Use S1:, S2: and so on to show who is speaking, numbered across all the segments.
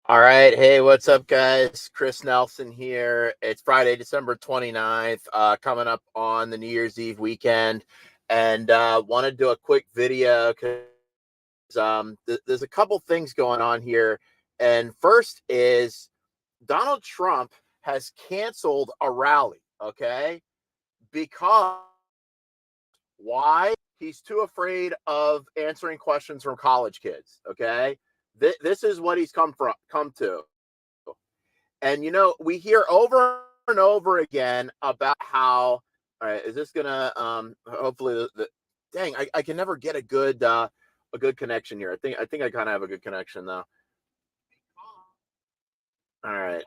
S1: All right. Hey, what's up, guys? Chris Nelson here. It's Friday, December 29th, coming up on the New Year's Eve weekend. And want to do a quick video because there's a couple things going on here. And first is Donald Trump has canceled a rally, okay? Because why? He's too afraid of answering questions from college kids, okay? This is what he's come to. And we hear over and over again about how, all right, is this gonna hopefully the dang, I can never get a good connection here. I think I kind of have a good connection though. All right.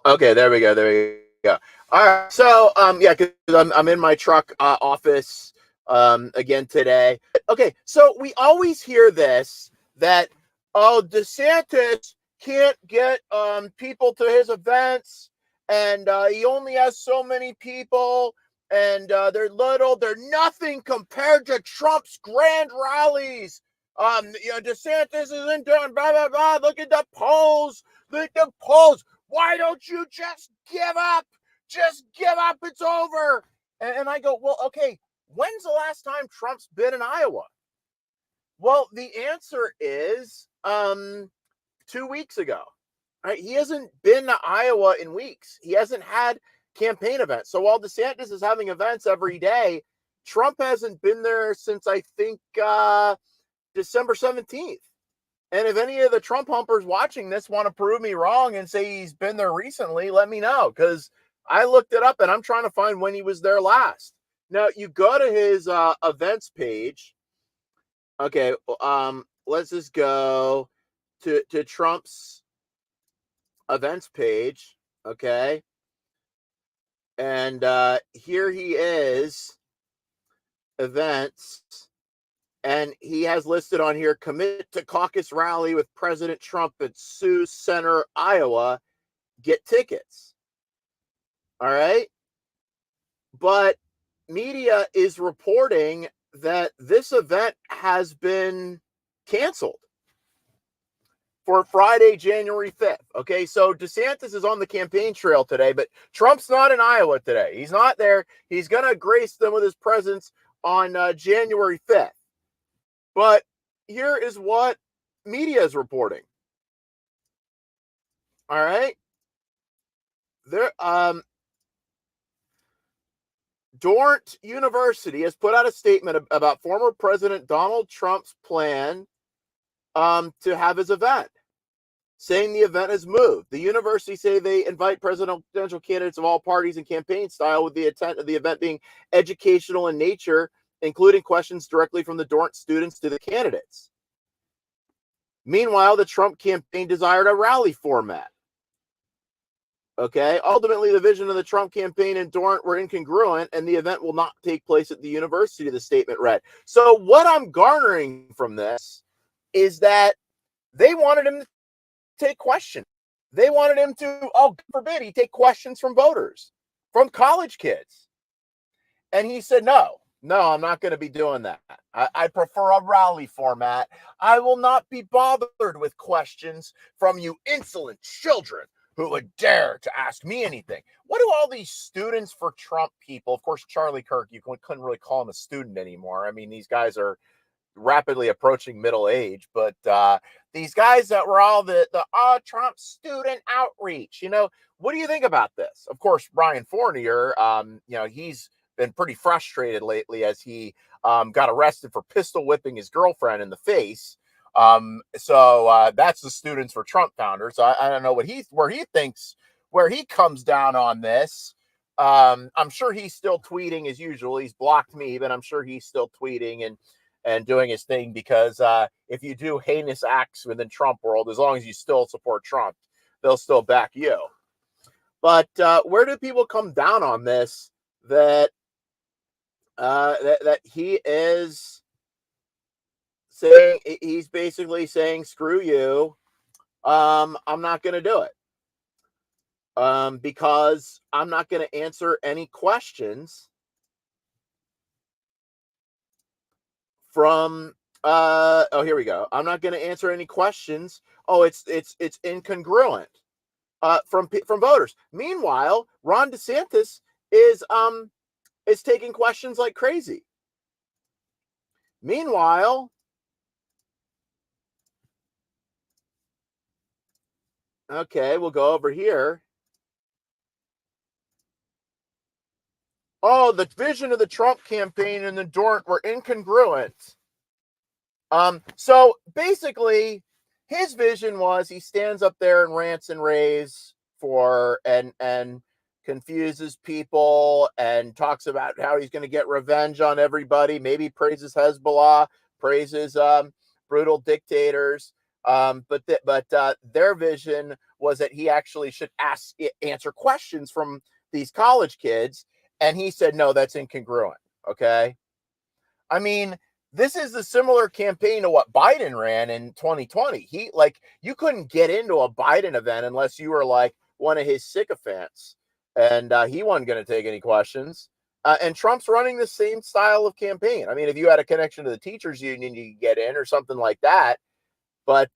S1: Okay, there we go. There we go. All right. So yeah, because I'm in my truck office again today. Okay, so we always hear this that, oh, DeSantis can't get people to his events, and he only has so many people, and they're nothing compared to Trump's grand rallies. DeSantis isn't doing blah blah blah. Look at the polls. Look at the polls. Why don't you just give up? Just give up. It's over. And I go, well, okay. When's the last time Trump's been in Iowa? Well, the answer is 2 weeks ago. Right? He hasn't been to Iowa in weeks. He hasn't had campaign events. So while DeSantis is having events every day, Trump hasn't been there since I think December 17th. And if any of the Trump humpers watching this want to prove me wrong and say he's been there recently, let me know, because I looked it up and I'm trying to find when he was there last. Now, you go to his events page. Okay, let's just go to Trump's events page. Okay, and here he is, events. And he has listed on here, commit to caucus rally with President Trump at Sioux Center, Iowa. Get tickets. All right. But media is reporting that this event has been canceled for Friday, January 5th. Okay. So DeSantis is on the campaign trail today, but Trump's not in Iowa today. He's not there. He's going to grace them with his presence on January 5th. But here is what media is reporting. All right. There, Dordt University has put out a statement about former President Donald Trump's plan to have his event, saying the event has moved. The university say they invite presidential candidates of all parties and campaign style, with the intent of the event being educational in nature, including questions directly from the Dordt students to the candidates. Meanwhile, the Trump campaign desired a rally format. Okay. Ultimately, the vision of the Trump campaign and Dordt were incongruent, and the event will not take place at the university, the statement read. So what I'm garnering from this is that they wanted him to take questions. They wanted him to, oh, God forbid, he take questions from voters, from college kids. And he said, no, I'm not going to be doing that. I prefer a rally format. I will not be bothered with questions from you insolent children who would dare to ask me anything. What do all these students for Trump people, of course, Charlie Kirk, you couldn't really call him a student anymore. I mean, these guys are rapidly approaching middle age, but these guys that were all the Trump student outreach, what do you think about this? Of course, Brian Fournier, he's been pretty frustrated lately as he got arrested for pistol whipping his girlfriend in the face. So that's the Students for Trump founder. So I don't know where he comes down on this. I'm sure he's still tweeting as usual. He's blocked me, but I'm sure he's still tweeting and doing his thing, because if you do heinous acts within Trump world, as long as you still support Trump, they'll still back you. But where do people come down on this? That he is saying, he's basically saying, screw you. I'm not going to do it. Because I'm not going to answer any questions from Oh, here we go. I'm not going to answer any questions. Oh, it's incongruent from voters. Meanwhile, Ron DeSantis is taking questions like crazy. Meanwhile, okay, we'll go over here. Oh, the vision of the Trump campaign and the Dornt were incongruent. So basically, his vision was he stands up there and rants and raves for and confuses people and talks about how he's going to get revenge on everybody. Maybe praises Hezbollah, praises brutal dictators. But their vision was that he actually should answer questions from these college kids, and he said no, that's incongruent. Okay, I mean, this is a similar campaign to what Biden ran in 2020. You couldn't get into a Biden event unless you were like one of his sycophants, and he wasn't going to take any questions. And Trump's running the same style of campaign. I mean, if you had a connection to the teachers union, you could get in or something like that. But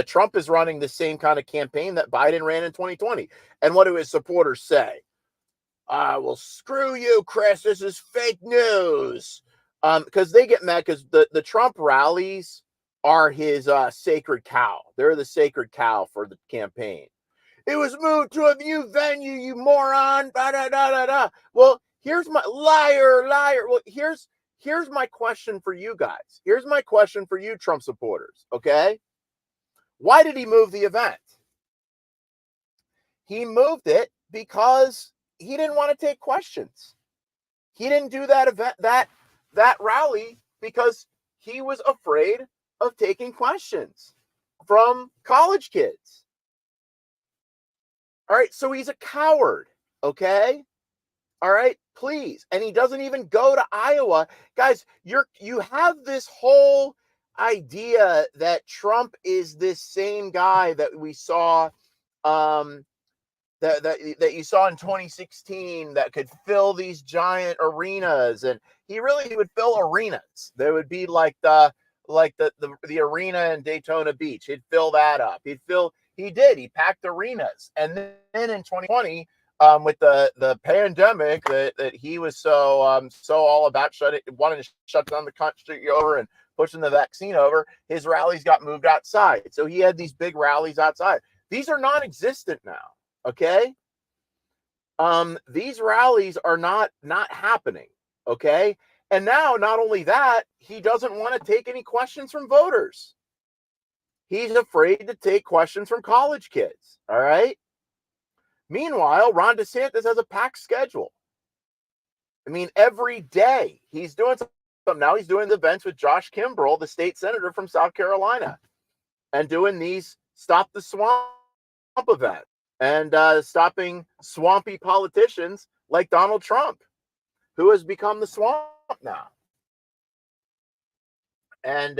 S1: Trump is running the same kind of campaign that Biden ran in 2020. And what do his supporters say? Well, screw you, Chris. This is fake news. Because they get mad because the Trump rallies are his sacred cow. They're the sacred cow for the campaign. It was moved to a new venue, you moron. Da, da, da, da, da. Well, here's my liar. Well, here's my question for you guys. Here's my question for you, Trump supporters. Okay, why did he move the event? He moved it because he didn't want to take questions. He didn't do that event, that rally, because he was afraid of taking questions from college kids. All right, so he's a coward, okay? All right, please. And he doesn't even go to Iowa. Guys, you have this whole idea that Trump is this same guy that we saw that you saw in 2016 that could fill these giant arenas, and he would fill arenas. There would be like the arena in Daytona Beach. He'd fill that up. He packed arenas. And then in 2020, with the pandemic that he was so all about wanting to shut down the country over and pushing the vaccine over, his rallies got moved outside. So he had these big rallies outside. These are non-existent now. Okay. These rallies are not happening. Okay. And now, not only that, he doesn't want to take any questions from voters. He's afraid to take questions from college kids. All right. Meanwhile, Ron DeSantis has a packed schedule. I mean, every day he's doing something. Now he's doing the events with Josh Kimbrell, the state senator from South Carolina, and doing these Stop the Swamp events. And stopping swampy politicians like Donald Trump, who has become the swamp now. And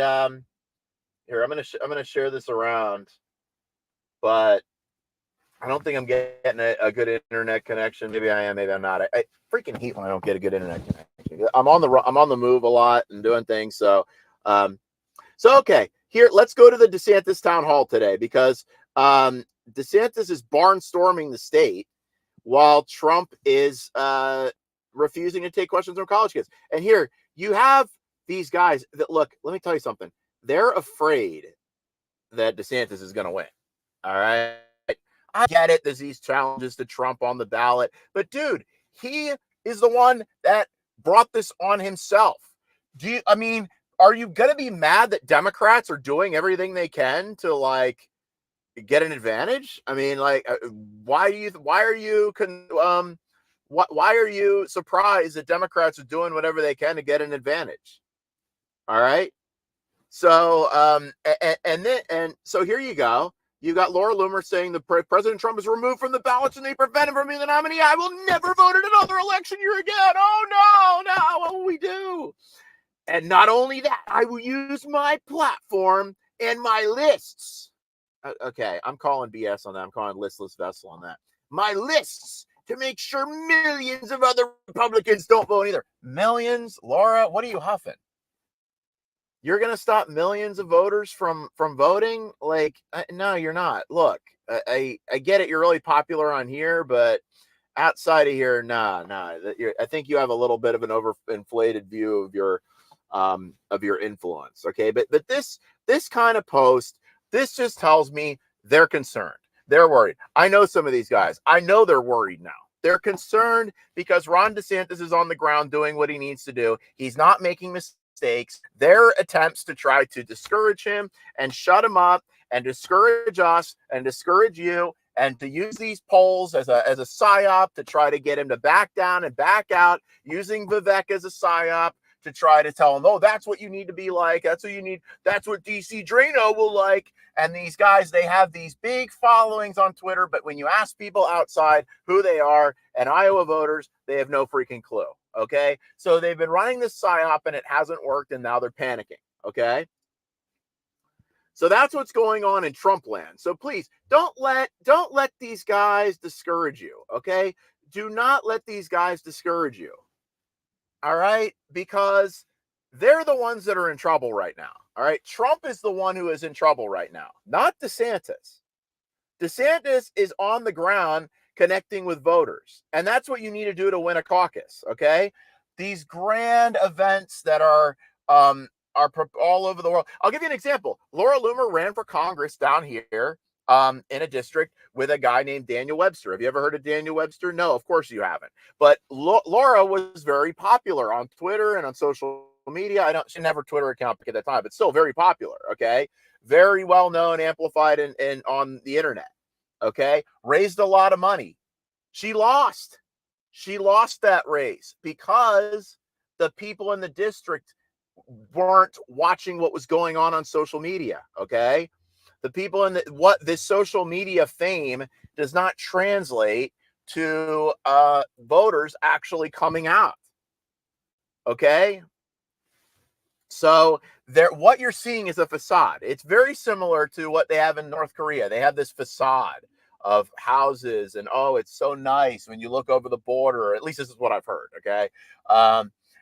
S1: here, I'm gonna share this around, but I don't think I'm getting a good internet connection. Maybe I am, maybe I'm not. I freaking hate when I don't get a good internet connection. I'm on the move a lot and doing things. So okay, here, let's go to the DeSantis town hall today, because DeSantis is barnstorming the state while Trump is refusing to take questions from college kids. And here you have these guys that, look, let me tell you something. They're afraid that DeSantis is going to win. All right. I get it. There's these challenges to Trump on the ballot. But, dude, he is the one that brought this on himself. Are you going to be mad that Democrats are doing everything they can to, like, get an advantage? I mean, like, why are you surprised that Democrats are doing whatever they can to get an advantage? All right. So so here you go. You got Laura Loomer saying the President Trump is removed from the ballots and they prevent him from being the nominee. I will never vote in another election year again. Oh no, what will we do? And not only that, I will use my platform and my lists. Okay, I'm calling BS on that. I'm calling listless vessel on that. My lists to make sure millions of other Republicans don't vote either. Millions? Laura, what are you huffing? You're going to stop millions of voters from voting? Like, no, you're not. Look, I get it. You're really popular on here, but outside of here, nah. I think you have a little bit of an overinflated view of your influence. Okay, but this kind of post, this just tells me they're concerned. They're worried. I know some of these guys. I know they're worried now. They're concerned because Ron DeSantis is on the ground doing what he needs to do. He's not making mistakes. Their attempts to try to discourage him and shut him up and discourage us and discourage you and to use these polls as a psyop to try to get him to back down and back out, using Vivek as a psyop to try to tell him, oh, that's what you need to be like. That's what you need. That's what DC Drano will like. And these guys, they have these big followings on Twitter, but when you ask people outside who they are and Iowa voters, they have no freaking clue. Okay. So they've been running this psyop and it hasn't worked. And now they're panicking. Okay. So that's what's going on in Trump land. So please don't let these guys discourage you. Okay. Do not let these guys discourage you. All right. Because they're the ones that are in trouble right now. All right. Trump is the one who is in trouble right now, not DeSantis. DeSantis is on the ground connecting with voters. And that's what you need to do to win a caucus. Okay. These grand events that are all over the world. I'll give you an example. Laura Loomer ran for Congress down here in a district with a guy named Daniel Webster. Have you ever heard of Daniel Webster? No, of course you haven't. But Laura was very popular on Twitter and on social media. She didn't have her Twitter account at that time, but still very popular. Okay. Very well known, amplified and on the internet. Okay. Raised a lot of money. She lost. She lost that race because the people in the district weren't watching what was going on social media. Okay. The people in what this social media fame does not translate to voters actually coming out. Okay. So what you're seeing is a facade. It's very similar to what they have in North Korea. They have this facade of houses and, oh, it's so nice when you look over the border. At least this is what I've heard. Okay.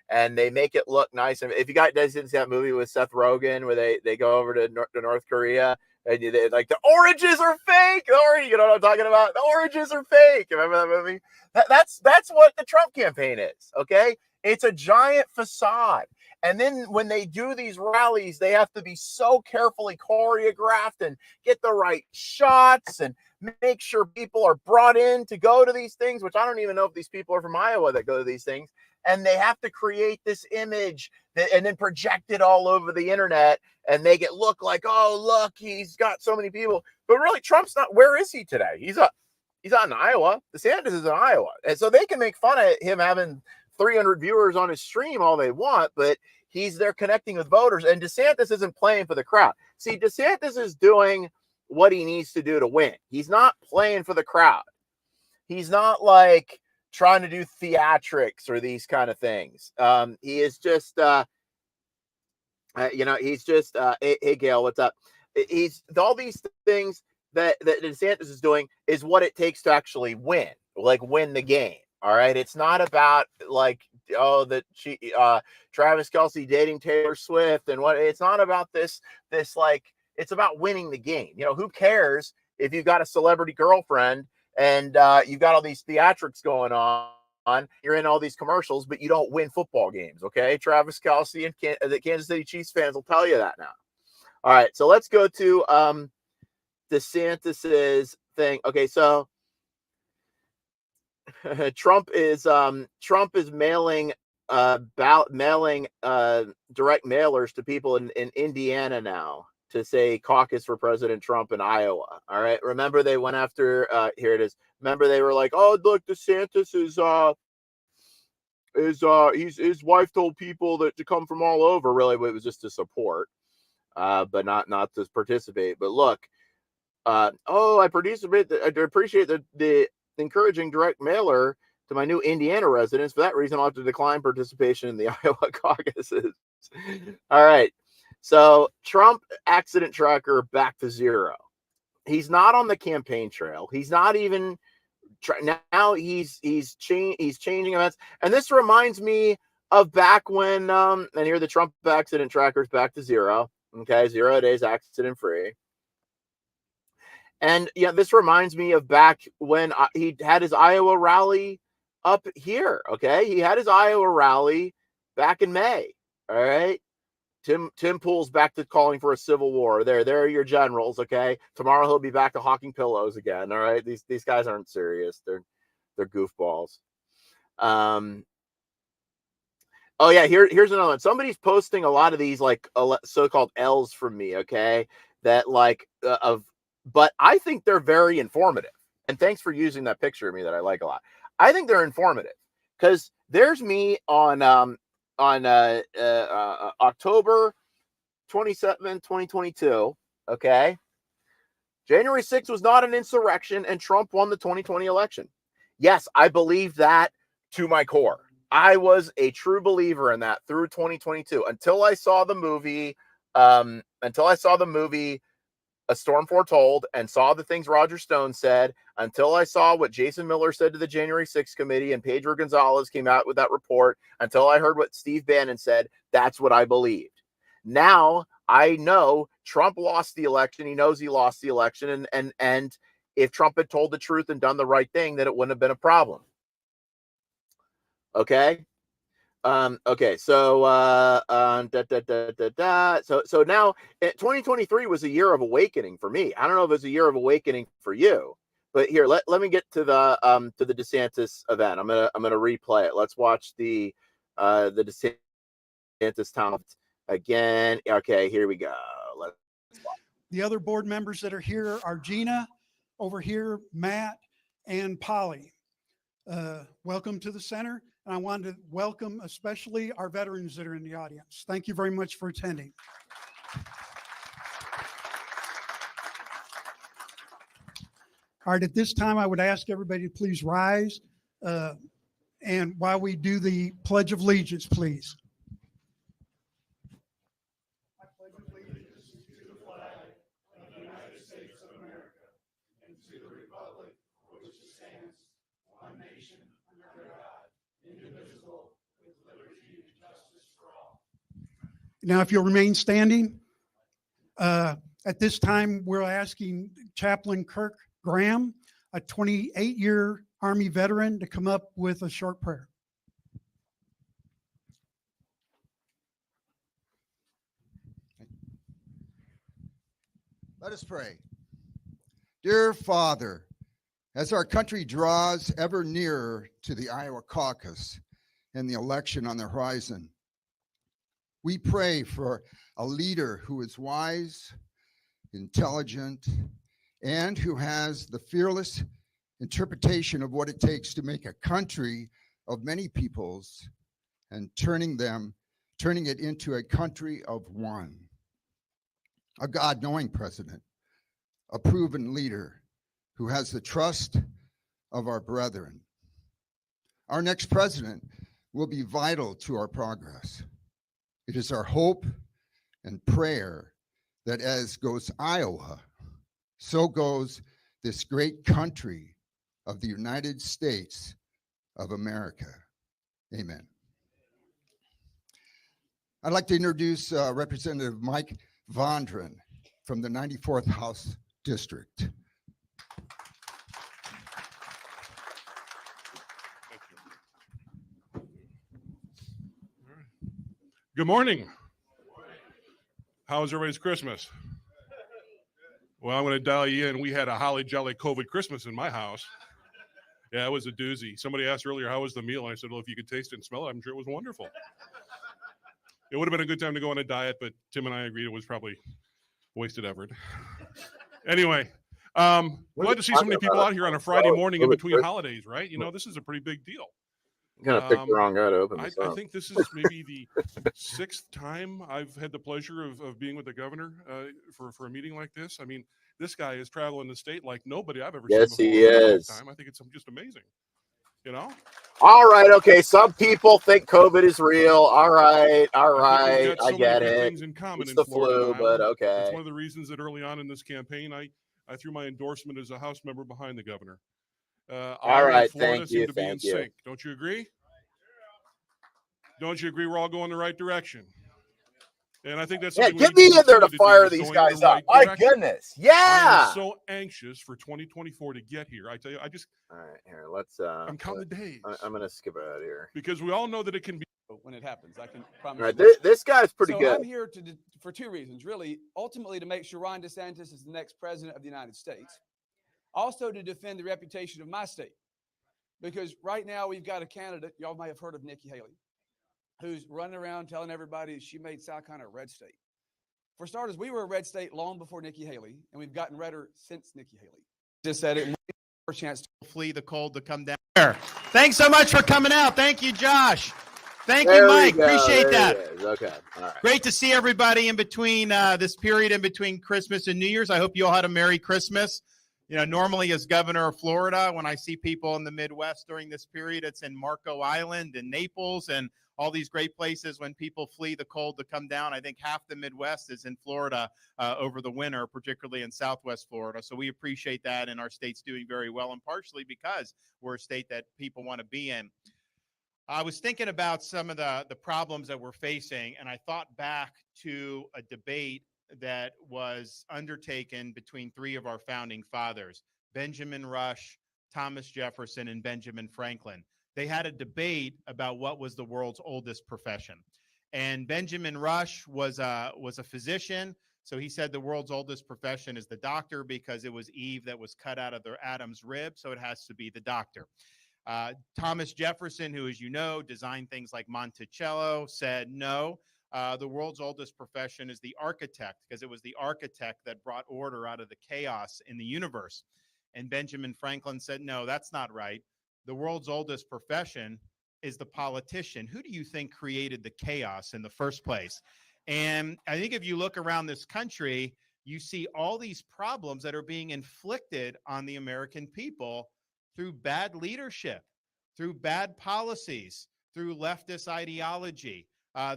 S1: And they make it look nice. And if you guys didn't see that movie with Seth Rogen where they go over to North Korea and they, like, the oranges are fake. You know what I'm talking about? The oranges are fake. Remember that movie? That's what the Trump campaign is. Okay. It's a giant facade. And then when they do these rallies, they have to be so carefully choreographed and get the right shots and make sure people are brought in to go to these things, which I don't even know if these people are from Iowa that go to these things. And they have to create this image and then project it all over the internet and make it look like, oh, look, he's got so many people. But really, Trump's not. Where is he today? He's not in Iowa. DeSantis is in Iowa. And so they can make fun of him having 300 viewers on his stream all they want, but he's there connecting with voters. And DeSantis isn't playing for the crowd. See, DeSantis is doing what he needs to do to win. He's not playing for the crowd. He's not like trying to do theatrics or these kind of things. He is just, he's just, hey, Gail, what's up? He's all these things that DeSantis is doing is what it takes to actually win the game. All right. It's not about like, Travis Kelce dating Taylor Swift and what. It's not about this like, it's about winning the game. You know, who cares if you've got a celebrity girlfriend and you've got all these theatrics going on? You're in all these commercials, but you don't win football games. Okay. Travis Kelce and the Kansas City Chiefs fans will tell you that now. All right. So let's go to DeSantis's thing. Okay. So Trump is mailing direct mailers to people in Indiana now to say caucus for President Trump in Iowa. All right. Remember they went after here it is. Remember they were like, oh, look, DeSantis his wife told people that to come from all over. Really, it was just to support, but not to participate. But look, I appreciate the encouraging direct mailer to my new Indiana residents. For that reason, I'll have to decline participation in the Iowa caucuses. All right. So Trump accident tracker back to zero. He's not on the campaign trail. He's not even now. He's changing events. And this reminds me of back when, and here the Trump accident tracker's back to 0. Okay, 0 days accident free. And yeah, this reminds me of back when he had his Iowa rally up here. Okay, he had his Iowa rally back in May. All right, Tim Pool's back to calling for a civil war. There are your generals. Okay, tomorrow he'll be back to hawking pillows again. All right, these guys aren't serious. They're goofballs. Oh yeah, here's another one. Somebody's posting a lot of these like so-called L's from me. Okay, that like but I think they're very informative. And thanks for using that picture of me that I like a lot. I think they're informative because there's me on October 27, 2022. Okay, January 6th was not an insurrection, and Trump won the 2020 election. Yes, I believe that to my core. I was a true believer in that through 2022 until I saw the movie. A Storm Foretold, and saw the things Roger Stone said, until I saw what Jason Miller said to the January 6th committee and Pedro Gonzalez came out with that report, until I heard what Steve Bannon said. That's what I believed. Now I know Trump lost the election. He knows he lost the election. And if Trump had told the truth and done the right thing, then it wouldn't have been a problem. Okay. Okay, so so now 2023 was a year of awakening for me. I don't know if it's a year of awakening for you, but here let me get to the DeSantis event. I'm gonna replay it. Let's watch the DeSantis town again. Okay, here we go. Let's watch.
S2: The other board members that are here are Gina, over here, Matt, and Polly. Welcome to the center. And I wanted to welcome especially our veterans that are in the audience. Thank you very much for attending. All right, at this time, I would ask everybody to please rise. And while we do the Pledge of Allegiance, please. I pledge allegiance to the flag of the United States of America and to the republic for which it stands, one nation, under God, indivisible, with liberty and justice for all. Now, if you'll remain standing, at this time, we're asking Chaplain Kirk Graham, a 28-year Army veteran, to come up with a short prayer.
S3: Let us pray. Dear Father, as our country draws ever nearer to the Iowa caucus and the election on the horizon, we pray for a leader who is wise, intelligent, and who has the fearless interpretation of what it takes to make a country of many peoples and turning it into a country of one. A God-knowing president, a proven leader who has the trust of our brethren. Our next president will be vital to our progress. It is our hope and prayer that as goes Iowa, so goes this great country of the United States of America. Amen. I'd like to introduce Representative Mike Vondran from the 94th House District.
S4: Good morning. How was everybody's Christmas? Well, I'm going to dial you in. We had a holly jolly COVID Christmas in my house. Yeah, it was a doozy. Somebody asked earlier, how was the meal? And I said, well, if you could taste it and smell it, I'm sure it was wonderful. It would have been a good time to go on a diet, but Tim and I agreed it was probably wasted effort. Anyway, glad to see so many people out here on a Friday morning in between holidays, right? You know, this is a pretty big deal.
S1: You kind of picked the wrong guy to open this
S4: I
S1: up.
S4: think this is maybe the 6th time I've had the pleasure of being with the governor for a meeting like this. I mean, this guy is traveling the state like nobody I've ever seen before.
S1: Yes, he is.
S4: I think it's just amazing. You know?
S1: All right, okay. Some people think COVID is real. All right, I get it.
S4: Things in common
S1: It's
S4: in
S1: the
S4: Florida,
S1: flu, but okay.
S4: It's one of the reasons that early on in this campaign, I threw my endorsement as a House member behind the governor.
S1: All right,
S4: Florida
S1: thank
S4: seem
S1: you,
S4: to be in
S1: thank you.
S4: sync. Don't you agree? Don't you agree we're all going the right direction? And I think that's
S1: Yeah,
S4: something
S1: get
S4: we
S1: me
S4: need
S1: in there to
S4: continue do,
S1: fire
S4: is
S1: these
S4: going in
S1: guys
S4: the
S1: up.
S4: right
S1: My
S4: direction.
S1: goodness.
S4: I
S1: Yeah.
S4: am so anxious for 2024 to get here. I tell you,
S1: All right, here, let's
S4: I'm counting the days.
S1: I'm gonna skip it out here.
S4: Because we all know that it can be.
S5: When it happens, I can promise
S1: All right,
S5: you that.
S1: this guy's pretty
S5: So
S1: good.
S5: I'm here for two reasons, really. Ultimately, to make sure Ron DeSantis is the next president of the United States. Also, to defend the reputation of my state. Because right now, we've got a candidate, y'all may have heard of Nikki Haley, who's running around telling everybody she made South Carolina a red state. For starters, we were a red state long before Nikki Haley, and we've gotten redder since Nikki Haley. Just said it, more chance to
S6: flee the cold to come down here. Thanks so much for coming out. Thank you, Josh. Thank
S1: There
S6: you,
S1: we
S6: Mike.
S1: go.
S6: Appreciate
S1: There
S6: that.
S1: it is. Okay. All right.
S6: Great to see everybody in between this period in between Christmas and New Year's. I hope you all had a Merry Christmas. You know, normally as governor of Florida, when I see people in the Midwest during this period, it's in Marco Island and Naples and all these great places when people flee the cold to come down. I think half the Midwest is in Florida over the winter, particularly in Southwest Florida. So we appreciate that, and our state's doing very well, and partially because we're a state that people want to be in. I was thinking about some of the problems that we're facing, and I thought back to a debate that was undertaken between three of our founding fathers, Benjamin Rush, Thomas Jefferson, and Benjamin Franklin. They had a debate about what was the world's oldest profession. And Benjamin Rush was a physician. So he said the world's oldest profession is the doctor because it was Eve that was cut out of their Adam's rib. So it has to be the doctor. Thomas Jefferson, who, as you know, designed things like Monticello, said no. The world's oldest profession is the architect because it was the architect that brought order out of the chaos in the universe. And Benjamin Franklin said, no, that's not right. The world's oldest profession is the politician. Who do you think created the chaos in the first place? And I think if you look around this country, you see all these problems that are being inflicted on the American people through bad leadership, through bad policies, through leftist ideology.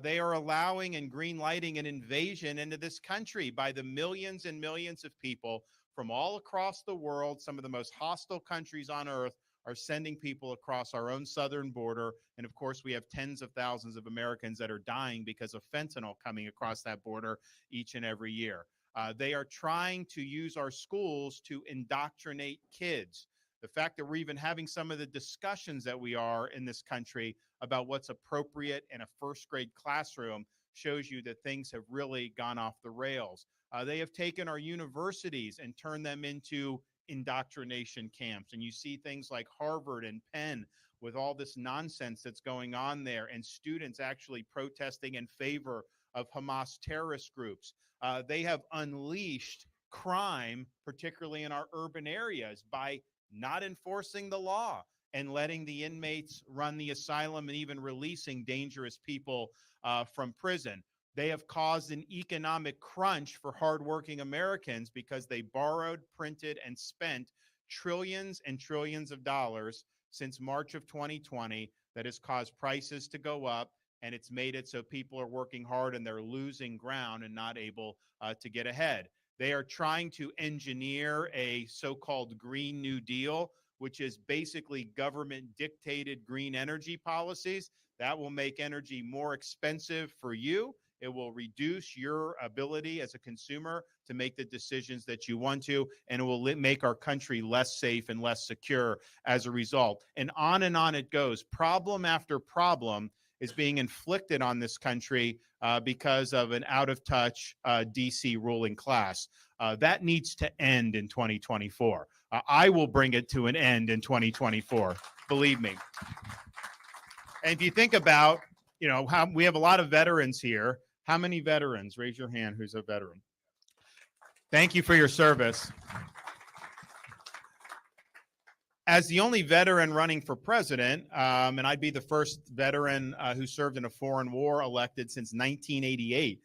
S6: They are allowing and green-lighting an invasion into this country by the millions and millions of people from all across the world. Some of the most hostile countries on earth are sending people across our own southern border. And of course, we have tens of thousands of Americans that are dying because of fentanyl coming across that border each and every year. They are trying to use our schools to indoctrinate kids. The fact that we're even having some of the discussions that we are in this country about what's appropriate in a first grade classroom shows you that things have really gone off the rails. They have taken our universities and turned them into indoctrination camps. And you see things like Harvard and Penn with all this nonsense that's going on there, and students actually protesting in favor of Hamas terrorist groups. They have unleashed crime, particularly in our urban areas, by not enforcing the law and letting the inmates run the asylum and even releasing dangerous people from prison. They have caused an economic crunch for hardworking Americans because they borrowed, printed, and spent trillions and trillions of dollars since March of 2020 that has caused prices to go up, and it's made it so people are working hard and they're losing ground and not able to get ahead. They are trying to engineer a so-called Green New Deal, which is basically government-dictated green energy policies that will make energy more expensive for you. It will reduce your ability as a consumer to make the decisions that you want to, and it will make our country less safe and less secure as a result. And on it goes. Problem after problem is being inflicted on this country because of an out-of-touch DC ruling class. That needs to end in 2024. I will bring it to an end in 2024, believe me. And if you think about, you know, how we have a lot of veterans here. How many veterans? Raise your hand who's a veteran. Thank you for your service. As the only veteran running for president, and I'd be the first veteran who served in a foreign war elected since 1988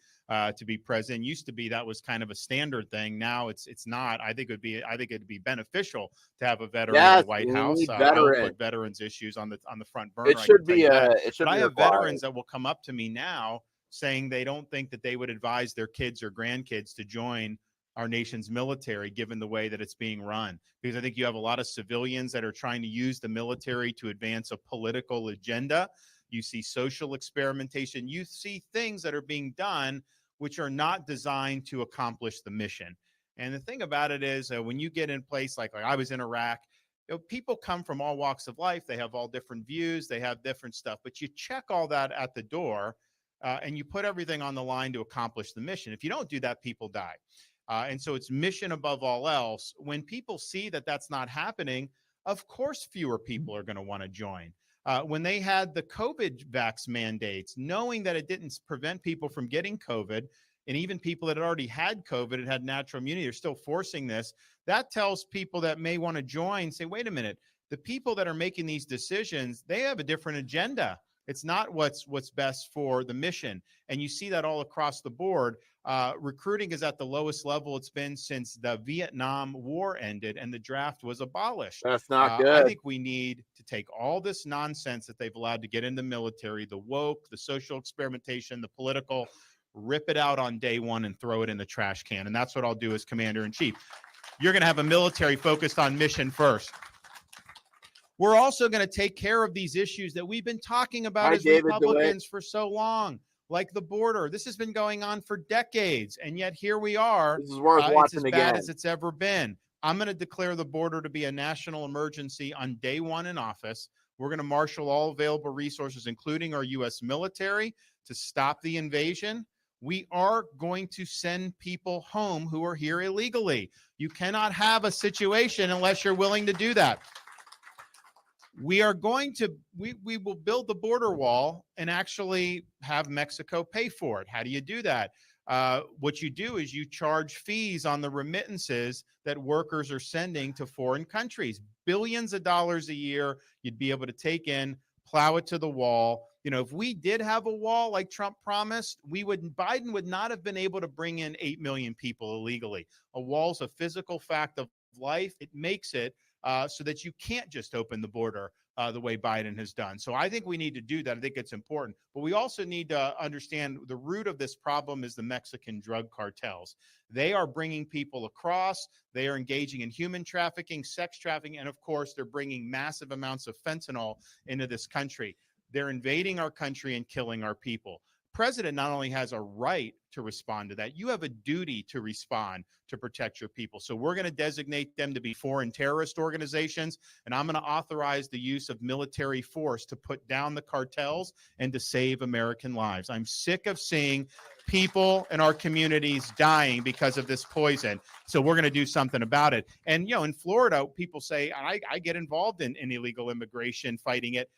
S6: to be president. Used to be that was kind of a standard thing. Now it's not. I think it'd be beneficial to have a veteran in the White House. I'll put veterans issues on the front burner.
S1: It should be.
S6: But I have veterans that will come up to me now saying they don't think that they would advise their kids or grandkids to join our nation's military, given the way that it's being run. Because I think you have a lot of civilians that are trying to use the military to advance a political agenda. You see social experimentation. You see things that are being done which are not designed to accomplish the mission. And the thing about it is, when you get in place like I was in Iraq, people come from all walks of life. They have all different views. They have different stuff. But you check all that at the door, and you put everything on the line to accomplish the mission. If you don't do that, people die. And so it's mission above all else. When people see that that's not happening, of course, fewer people are going to want to join. When they had the COVID vax mandates, knowing that it didn't prevent people from getting COVID, and even people that had already had COVID and had natural immunity are still forcing this, that tells people that may want to join, say, wait a minute, the people that are making these decisions, they have a different agenda. It's not what's best for the mission. And you see that all across the board. Recruiting is at the lowest level it's been since the Vietnam War ended and the draft was abolished.
S1: That's not good.
S6: I think we need to take all this nonsense that they've allowed to get in the military, the woke, the social experimentation, the political, rip it out on day one and throw it in the trash can. And that's what I'll do as commander-in-chief. You're going to have a military focused on mission first. We're also going to take care of these issues that we've been talking about as Republicans for so long, like the border. This has been going on for decades, and yet here we are.
S1: This is worth
S6: It's
S1: watching
S6: as
S1: again.
S6: bad as it's ever been. I'm going to declare the border to be a national emergency on day one in office. We're going to marshal all available resources, including our U.S. military, to stop the invasion. We are going to send people home who are here illegally. You cannot have a situation unless you're willing to do that. We are going to, we will build the border wall and actually have Mexico pay for it. How do you do that? What you do is you charge fees on the remittances that workers are sending to foreign countries. Billions of dollars a year you'd be able to take in, plow it to the wall. You know, if we did have a wall like Trump promised, Biden would not have been able to bring in 8 million people illegally. A wall's a physical fact of life. It makes it so that you can't just open the border the way Biden has done. So I think we need to do that. I think it's important. But we also need to understand the root of this problem is the Mexican drug cartels. They are bringing people across. They are engaging in human trafficking, sex trafficking, and of course, they're bringing massive amounts of fentanyl into this country. They're invading our country and killing our people. President not only has a right to respond to that, you have a duty to respond to protect your people. So we're going to designate them to be foreign terrorist organizations, and I'm going to authorize the use of military force to put down the cartels and to save American lives. I'm sick of seeing people in our communities dying because of this poison. So we're going to do something about it. And, you know, in Florida, people say, I get involved in illegal immigration, fighting it.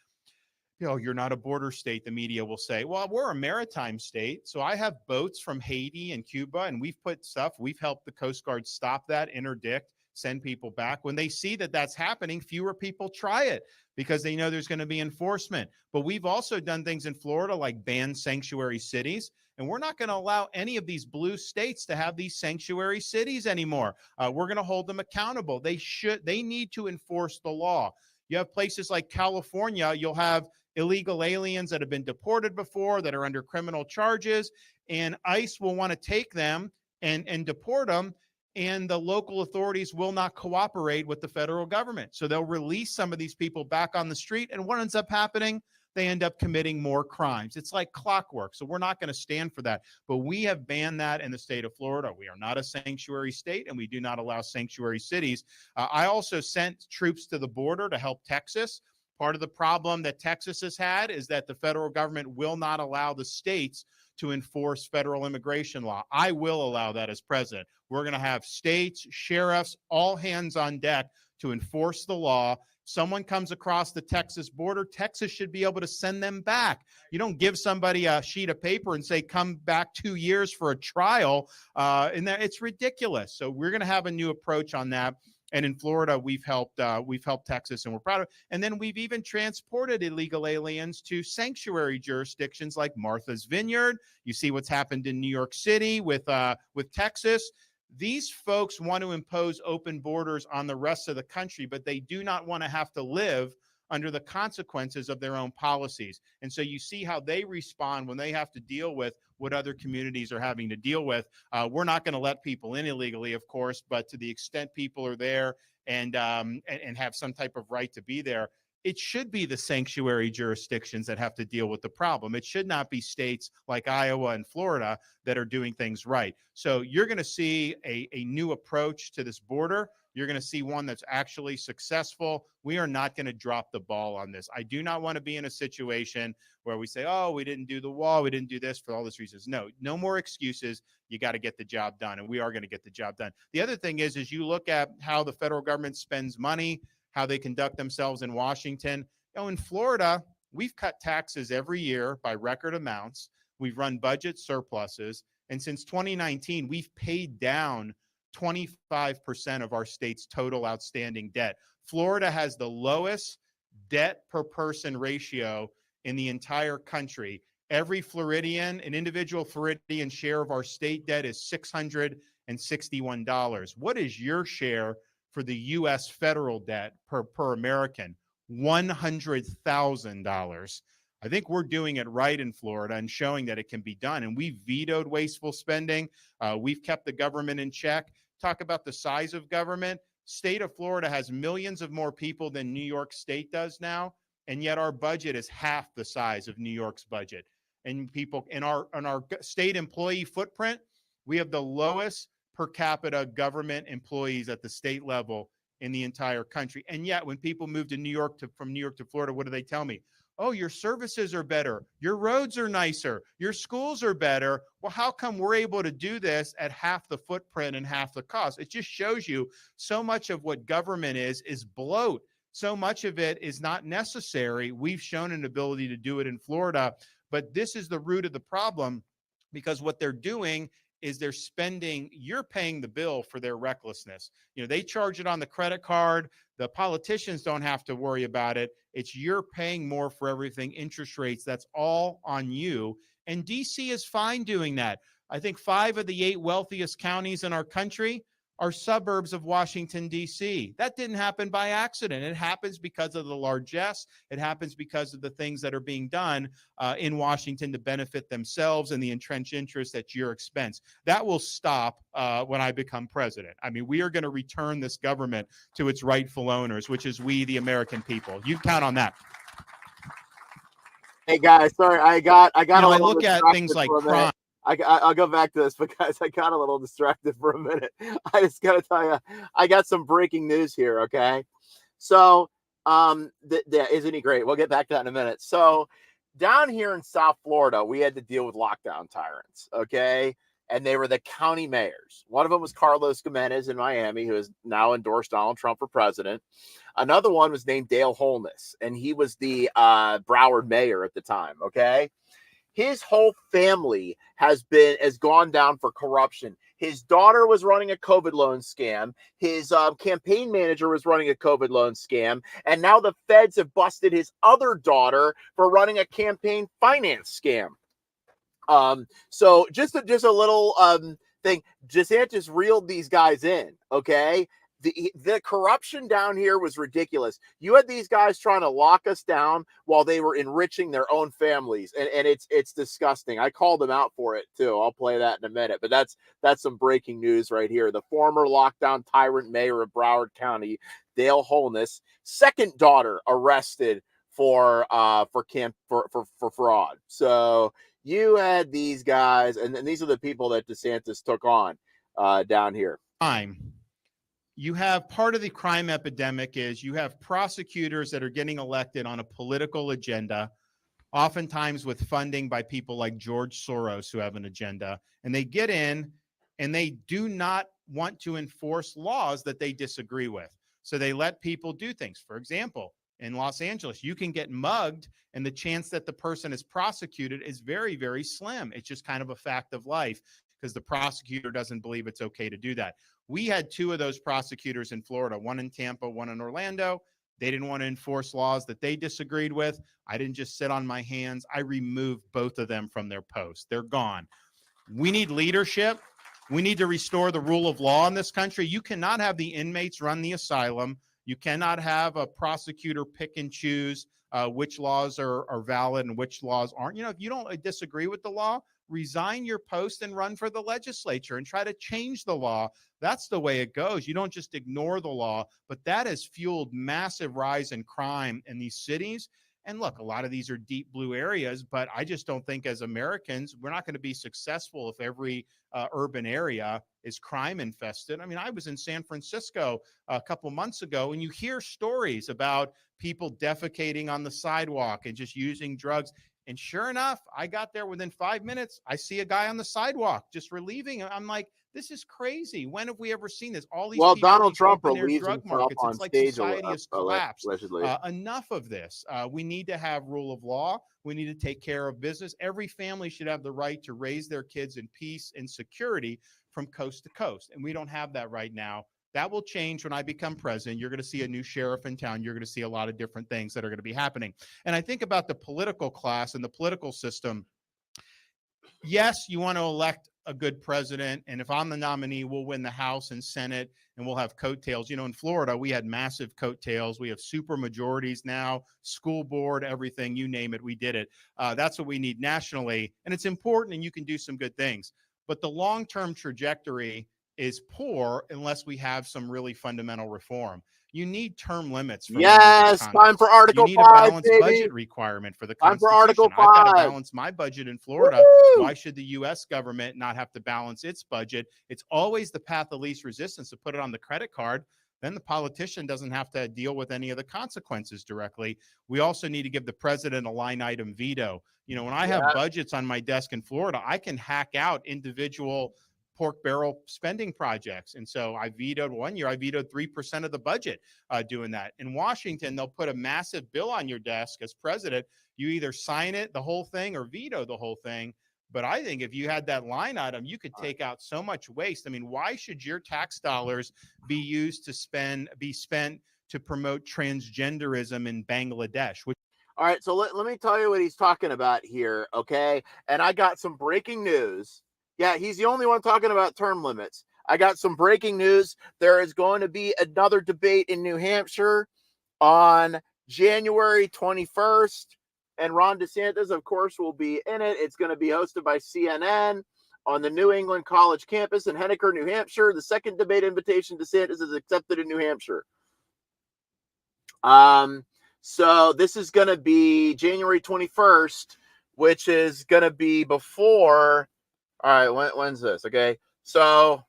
S6: You know, you're not a border state, the media will say. Well, we're a maritime state. So I have boats from Haiti and Cuba, and we've put stuff. We've helped the Coast Guard stop that, interdict, send people back. When they see that that's happening, fewer people try it because they know there's going to be enforcement. But we've also done things in Florida like ban sanctuary cities. And we're not going to allow any of these blue states to have these sanctuary cities anymore. We're going to hold them accountable. They need to enforce the law. You have places like California, you'll have illegal aliens that have been deported before that are under criminal charges, and ICE will want to take them and deport them, and the local authorities will not cooperate with the federal government. So they'll release some of these people back on the street, and what ends up happening? They end up committing more crimes. It's like clockwork. So we're not going to stand for that. But we have banned that in the state of Florida. We are not a sanctuary state, and we do not allow sanctuary cities. I also sent troops to the border to help Texas. Part of the problem that Texas has had is that the federal government will not allow the states to enforce federal immigration law. I will allow that as president. We're going to have states, sheriffs, all hands on deck to enforce the law. Someone comes across the Texas border, Texas should be able to send them back. You don't give somebody a sheet of paper and say, come back 2 years for a trial. And it's ridiculous. So we're going to have a new approach on that. And in Florida, we've helped Texas, and we're proud of it. And then we've even transported illegal aliens to sanctuary jurisdictions like Martha's Vineyard. You see what's happened in New York City with Texas. These folks want to impose open borders on the rest of the country, but they do not want to have to live under the consequences of their own policies. And so you see how they respond when they have to deal with what other communities are having to deal with. We're not going to let people in illegally, of course, but to the extent people are there and have some type of right to be there, it should be the sanctuary jurisdictions that have to deal with the problem. It should not be states like Iowa and Florida that are doing things right. So you're going to see a new approach to this border. You're going to see one that's actually successful. We are not going to drop the ball on this. I do not want to be in a situation where we say, oh, we didn't do the wall, we didn't do this for all these reasons. No, no more excuses. You got to get the job done, and we are going to get the job done. The other thing is you look at how the federal government spends money, how they conduct themselves in Washington. In Florida, we've cut taxes every year by record amounts. We've run budget surpluses. And since 2019, we've paid down 25% of our state's total outstanding debt. Florida has the lowest debt per person ratio in the entire country. Every Floridian, an individual Floridian share of our state debt is $661. What is your share for the U.S. federal debt per American? $100,000. I think we're doing it right in Florida and showing that it can be done. And we've vetoed wasteful spending. We've kept the government in check. Talk about the size of government. State of Florida has millions of more people than New York State does now, and yet our budget is half the size of New York's budget. And people in our state employee footprint, we have the lowest per capita government employees at the state level in the entire country. And yet when people move to from New York to Florida, what do they tell me? Oh, your services are better. Your roads are nicer. Your schools are better. Well, how come we're able to do this at half the footprint and half the cost? It just shows you so much of what government is bloat. So much of it is not necessary. We've shown an ability to do it in Florida, but this is the root of the problem, because what they're doing is you're paying the bill for their recklessness. They charge it on the credit card. The politicians don't have to worry about it. It's you're paying more for everything, interest rates. That's all on you. And DC is fine doing that. I think 5 of the 8 wealthiest counties in our country are suburbs of Washington, D.C. That didn't happen by accident. It happens because of the largesse. It happens because of the things that are being done in Washington to benefit themselves and the entrenched interests at your expense. That will stop when I become president. I mean, we are going to return this government to its rightful owners, which is we, the American people. You count on that.
S1: Hey guys, sorry, I got.
S6: I look at things like crime.
S1: I'll go back to this because I got a little distracted for a minute. I just got to tell you, I got some breaking news here. Okay. So, isn't he great? We'll get back to that in a minute. So down here in South Florida, we had to deal with lockdown tyrants. Okay. And they were the county mayors. One of them was Carlos Gimenez in Miami, who has now endorsed Donald Trump for president. Another one was named Dale Holness, and he was the Broward mayor at the time. Okay. His whole family has gone down for corruption. His daughter was running a COVID loan scam. His campaign manager was running a COVID loan scam. And now the feds have busted his other daughter for running a campaign finance scam. So just a little thing. DeSantis reeled these guys in, okay? The corruption down here was ridiculous. You had these guys trying to lock us down while they were enriching their own families, and it's disgusting. I called them out for it too. I'll play that in a minute, but that's some breaking news right here. The former lockdown tyrant mayor of Broward County, Dale Holness, second daughter arrested for fraud. So you had these guys, and these are the people that DeSantis took on down here.
S6: You have part of the crime epidemic is you have prosecutors that are getting elected on a political agenda, oftentimes with funding by people like George Soros who have an agenda, and they get in and they do not want to enforce laws that they disagree with. So they let people do things. For example, in Los Angeles, you can get mugged and the chance that the person is prosecuted is very, very slim. It's just kind of a fact of life because the prosecutor doesn't believe it's okay to do that. We had 2 of those prosecutors in Florida, one in Tampa, one in Orlando. They didn't want to enforce laws that they disagreed with. I didn't just sit on my hands. I removed both of them from their posts. They're gone. We need leadership. We need to restore the rule of law in this country. You cannot have the inmates run the asylum. You cannot have a prosecutor pick and choose which laws are valid and which laws aren't. If you don't disagree with the law, resign your post and run for the legislature and try to change the law. That's the way it goes. You don't just ignore the law, but that has fueled massive rise in crime in these cities. And look, a lot of these are deep blue areas, but I just don't think as Americans, we're not going to be successful if every urban area is crime infested. I mean, I was in San Francisco a couple months ago, and you hear stories about people defecating on the sidewalk and just using drugs. And sure enough, I got there within 5 minutes. I see a guy on the sidewalk just relieving. I'm like, this is crazy. When have we ever seen this? All these
S1: Well,
S6: people
S1: Donald
S6: need to
S1: Trump
S6: open their
S1: relieves
S6: drug
S1: himself
S6: markets.
S1: on
S6: It's like
S1: stage
S6: society has collapsed.
S1: allegedly.
S6: Enough of this. We need to have rule of law. We need to take care of business. Every family should have the right to raise their kids in peace and security from coast to coast. And we don't have that right now. That will change when I become president. You're going to see a new sheriff in town. You're going to see a lot of different things that are going to be happening. And I think about the political class and the political system. Yes, you want to elect a good president. And if I'm the nominee, we'll win the House and Senate and we'll have coattails. You know, in Florida, we had massive coattails. We have super majorities now, school board, everything, you name it, we did it. That's what we need nationally. And it's important and you can do some good things. But the long-term trajectory is poor unless we have some really fundamental reform. You need term limits. For
S1: Yes, time for Article
S6: you need
S1: 5,
S6: a balanced
S1: baby.
S6: budget requirement for the
S1: Time for
S6: Constitution.
S1: Article
S6: I've got to
S1: 5.
S6: balance my budget in Florida.
S1: Woo!
S6: Why should the U.S. government not have to balance its budget? It's always the path of least resistance to put it on the credit card. Then the politician doesn't have to deal with any of the consequences directly. We also need to give the president a line item veto. You know, when I have budgets on my desk in Florida, I can hack out individual pork barrel spending projects. And so I vetoed one year, I vetoed 3% of the budget doing that. In Washington, they'll put a massive bill on your desk as president. You either sign it, the whole thing, or veto the whole thing. But I think if you had that line item, you could take out so much waste. I mean, why should your tax dollars be used to be spent to promote transgenderism in Bangladesh?
S1: All right, so let me tell you what he's talking about here, okay? And I got some breaking news. Yeah, he's the only one talking about term limits. I got some breaking news. There is going to be another debate in New Hampshire on January 21st. And Ron DeSantis, of course, will be in it. It's going to be hosted by CNN on the New England College campus in Henniker, New Hampshire. The second debate invitation DeSantis is accepted in New Hampshire. So this is going to be January 21st, which is going to be before. All right, when's this? Okay, so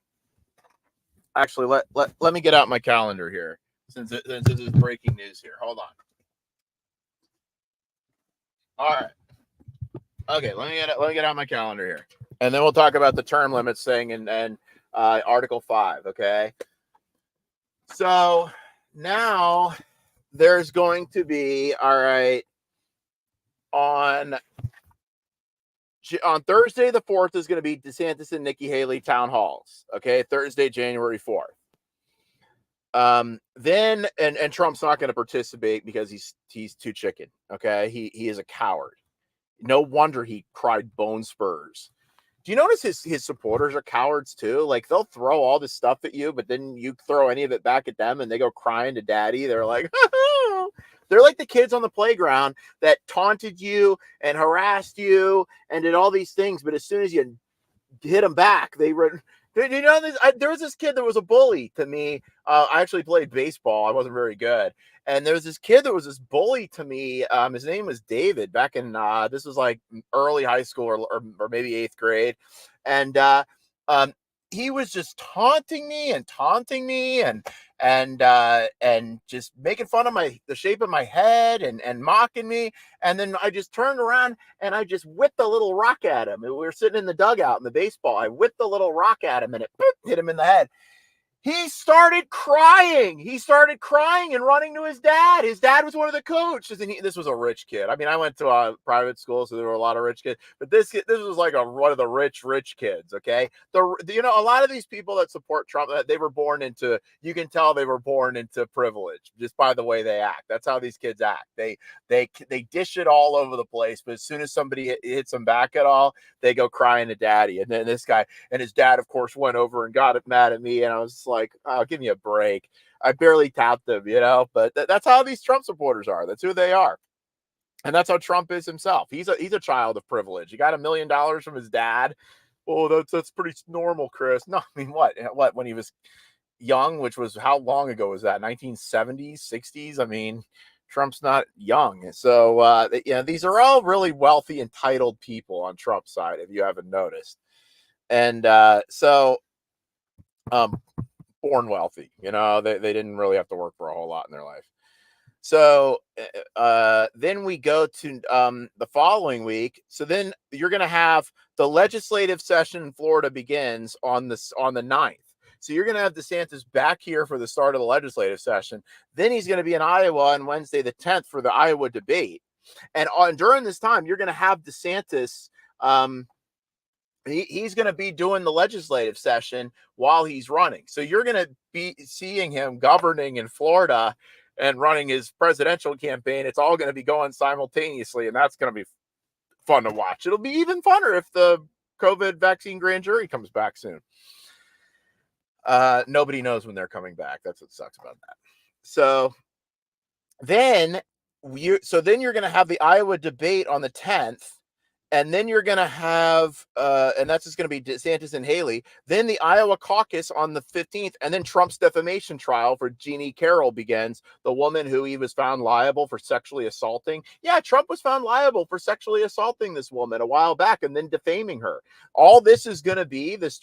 S1: actually, let me get out my calendar here since this is breaking news here. Hold on. All right. Okay, let me get out my calendar here, and then we'll talk about the term limits thing and Article 5. Okay. So now there's going to be on Thursday the 4th is going to be DeSantis and Nikki Haley town halls. Okay, Thursday, January 4th. Then and Trump's not going to participate because he's too chicken. Okay, he is a coward. No wonder he cried bone spurs. Do you notice his supporters are cowards too? Like they'll throw all this stuff at you, but then you throw any of it back at them and they go crying to daddy. They're like, they're like the kids on the playground that taunted you and harassed you and did all these things. But as soon as you hit them back, they run. You know, there was this kid that was a bully to me. I actually played baseball. I wasn't very good. And there was this kid that was this bully to me. His name was David back in, this was like early high school or maybe 8th grade. And he was just taunting me and just making fun of the shape of my head and mocking me. And then I just turned around and I just whipped a little rock at him. We were sitting in the dugout in the baseball. I whipped a little rock at him and it hit him in the head. He started crying. And running to his dad. His dad was one of the coaches, and this was a rich kid. I mean, I went to a private school, so there were a lot of rich kids. But this was like one of the rich kids. Okay, a lot of these people that support Trump, they were born into. You can tell they were born into privilege just by the way they act. That's how these kids act. They dish it all over the place, but as soon as somebody hits them back at all, they go crying to daddy. And then this guy and his dad, of course, went over and got mad at me, and I was like, oh, give me a break. I barely tapped them, but that's how these Trump supporters are. That's who they are. And that's how Trump is himself. He's a child of privilege. He got $1 million from his dad. Oh, that's pretty normal, Chris. No, I mean, what when he was young, which was how long ago was that? 1970s, 60s. I mean, Trump's not young. So these are all really wealthy, entitled people on Trump's side, if you haven't noticed. And born wealthy, they didn't really have to work for a whole lot in their life. So then we go to the following week. So then you're going to have the legislative session in Florida begins on the 9th. So you're going to have DeSantis back here for the start of the legislative session. Then he's going to be in Iowa on Wednesday the 10th for the Iowa debate. And during this time, you're going to have DeSantis. He's going to be doing the legislative session while he's running. So you're going to be seeing him governing in Florida and running his presidential campaign. It's all going to be going simultaneously, and that's going to be fun to watch. It'll be even funner if the COVID vaccine grand jury comes back soon. Nobody knows when they're coming back. That's what sucks about that. So then you're going to have the Iowa debate on the 10th. And then you're going to have, and that's just going to be DeSantis and Haley. Then the Iowa caucus on the 15th, and then Trump's defamation trial for Jeannie Carroll begins, the woman who he was found liable for sexually assaulting. Yeah, Trump was found liable for sexually assaulting this woman a while back and then defaming her. All this is going to be this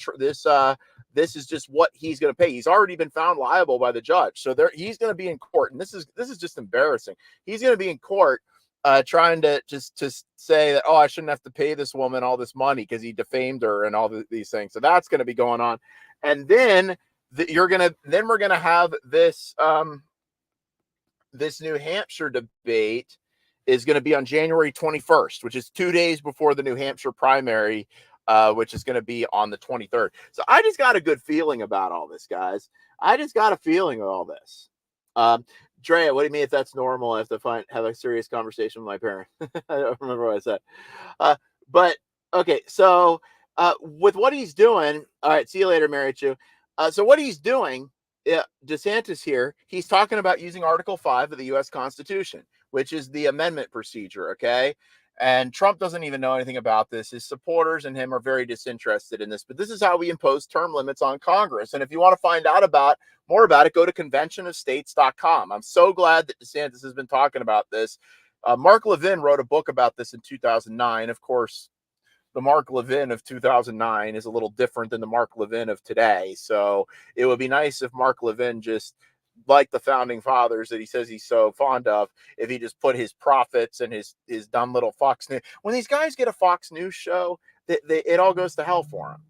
S1: is just what he's going to pay. He's already been found liable by the judge, so he's going to be in court, and this is just embarrassing. He's going to be in court. Trying to just say that, I shouldn't have to pay this woman all this money because he defamed her and all these things. So that's going to be going on. And then we're going to have this, this New Hampshire debate is going to be on January 21st, which is 2 days before the New Hampshire primary, which is going to be on the 23rd. So I just got a good feeling about all this, guys. I just got a feeling of all this. Drea, what do you mean if that's normal? I have to have a serious conversation with my parent. I don't remember what I said. But okay, so with what he's doing, all right, see you later, Mary Chu. So what he's doing, DeSantis here, he's talking about using Article 5 of the U.S. Constitution, which is the amendment procedure, okay? And Trump doesn't even know anything about this. His supporters and him are very disinterested in this. But this is how we impose term limits on Congress. And if you want to find out more about it, go to conventionofstates.com. I'm so glad that DeSantis has been talking about this. Mark Levin wrote a book about this in 2009. Of course, the Mark Levin of 2009 is a little different than the Mark Levin of today. So it would be nice if Mark Levin just, like the founding fathers that he says he's so fond of, if he just put his profits and his dumb little Fox News. When these guys get a Fox News show, it all goes to hell for them.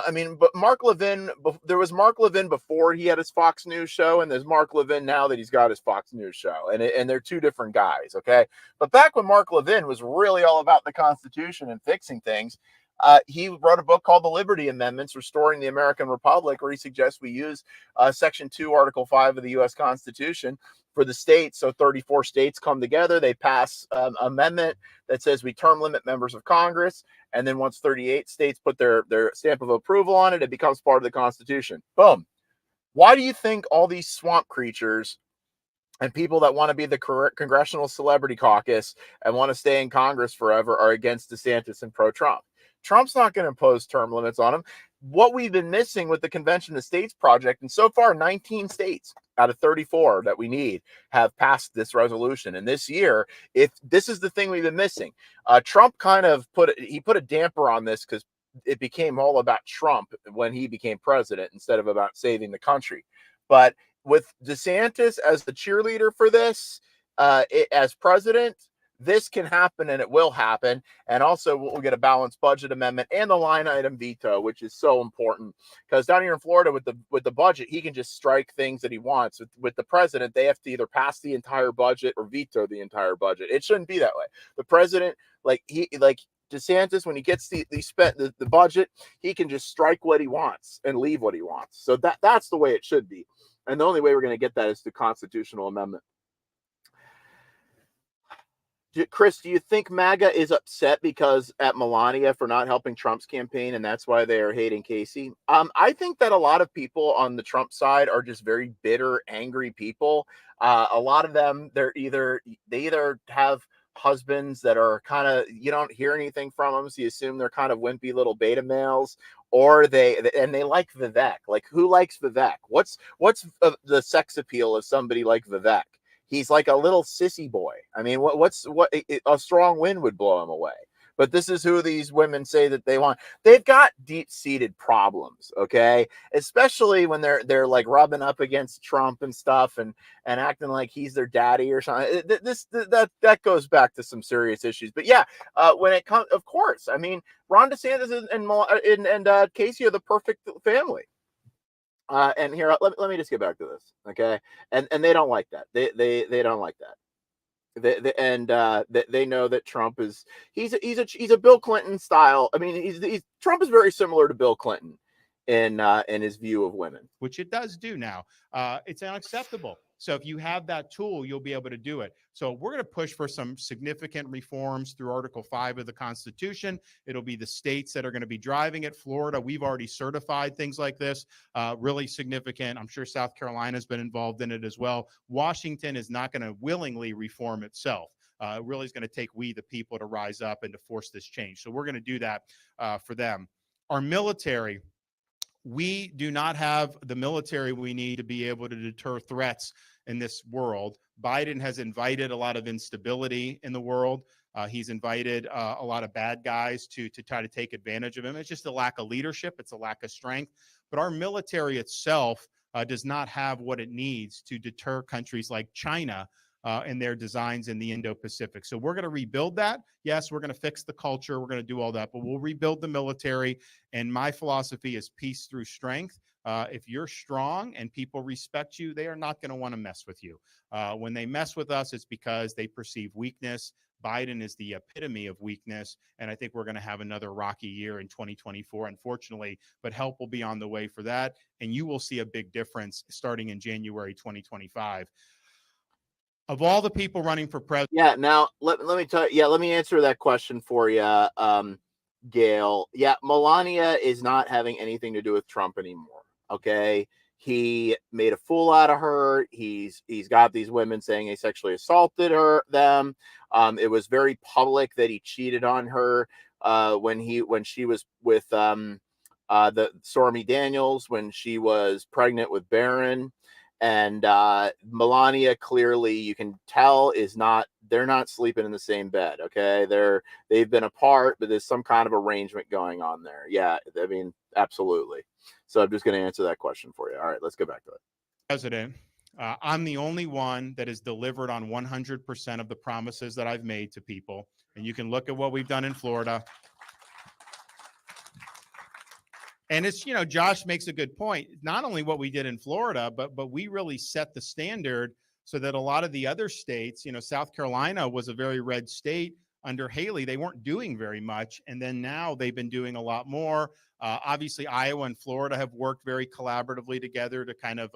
S1: I mean, but Mark Levin, there was Mark Levin before he had his Fox News show, and there's Mark Levin now that he's got his Fox News show, and they're two different guys, okay? But back when Mark Levin was really all about the Constitution and fixing things, he wrote a book called The Liberty Amendments, Restoring the American Republic, where he suggests we use Section 2, Article 5 of the U.S. Constitution for the states. So 34 states come together. They pass an amendment that says we term limit members of Congress. And then once 38 states put their stamp of approval on it, it becomes part of the Constitution. Boom. Why do you think all these swamp creatures and people that want to be the Congressional Celebrity Caucus and want to stay in Congress forever are against DeSantis and pro-Trump? Trump's not going to impose term limits on him. What we've been missing with the Convention of States project, and so far 19 states out of 34 that we need have passed this resolution. And this year, if this is the thing we've been missing, Trump kind of put a damper on this because it became all about Trump when he became president instead of about saving the country. But with DeSantis as the cheerleader for this, as president, this can happen and it will happen. And also we'll get a balanced budget amendment and the line item veto, which is so important because down here in Florida with the budget, he can just strike things that he wants. With the president, they have to either pass the entire budget or veto the entire budget. It shouldn't be that way. The president, like DeSantis, when he gets the budget, he can just strike what he wants and leave what he wants. So that's the way it should be. And the only way we're going to get that is the constitutional amendment. Chris, do you think MAGA is upset because at Melania for not helping Trump's campaign, and that's why they are hating Casey? I think that a lot of people on the Trump side are just very bitter, angry people. A lot of them, they either have husbands that are kind of, you don't hear anything from them, so you assume they're kind of wimpy little beta males, or they like Vivek. Like, who likes Vivek? What's the sex appeal of somebody like Vivek? He's like a little sissy boy. I mean, what a strong wind would blow him away. But this is who these women say that they want. They've got deep-seated problems, okay? Especially when they're like rubbing up against Trump and stuff, and acting like he's their daddy or something. That goes back to some serious issues. But yeah, when it comes, of course, I mean, Ron DeSantis and Casey are the perfect family. And here, let me just get back to this, okay? And they don't like that. They don't like that. They know that Trump is he's a Bill Clinton style. I mean, Trump is very similar to Bill Clinton in his view of women,
S6: which it does do now. It's unacceptable. So if you have that tool, you'll be able to do it. So we're going to push for some significant reforms through Article 5 of the Constitution. It'll be the states that are going to be driving it. Florida, we've already certified things like this, really significant. I'm sure South Carolina has been involved in it as well. Washington is not going to willingly reform itself. It really is going to take we, the people, to rise up and to force this change. So we're going to do that for them. Our military, we do not have the military we need to be able to deter threats in this world. Biden has invited a lot of instability in the world. He's invited a lot of bad guys to try to take advantage of him. It's just a lack of leadership. It's a lack of strength. But our military itself does not have what it needs to deter countries like China and their designs in the Indo-Pacific. So we're going to rebuild that. Yes, we're going to fix the culture. We're going to do all that, but we'll rebuild the military. And my philosophy is peace through strength. If you're strong and people respect you, they are not going to want to mess with you. When they mess with us, it's because they perceive weakness. Biden is the epitome of weakness, and I think we're going to have another rocky year in 2024, unfortunately, but help will be on the way for that, and you will see a big difference starting in January 2025. Of all the people running for president.
S1: Yeah, now let me tell you, let me answer that question for you, Gail. Yeah, Melania is not having anything to do with Trump anymore. Okay. He made a fool out of her. He's got these women saying he sexually assaulted them. It was very public that he cheated on her when she was with the Stormy Daniels, when she was pregnant with Barron. And Melania, clearly you can tell, they're not sleeping in the same bed. Okay. They've been apart, but there's some kind of arrangement going on there. Yeah. I mean, absolutely. So I'm just going to answer that question for you. All right, let's go back to it.
S6: President, I'm the only one that has delivered on 100% of the promises that I've made to people. And you can look at what we've done in Florida. And it's, Josh makes a good point. Not only what we did in Florida, but we really set the standard so that a lot of the other states, South Carolina was a very red state under Haley. They weren't doing very much. And then now they've been doing a lot more. Obviously, Iowa and Florida have worked very collaboratively together to kind of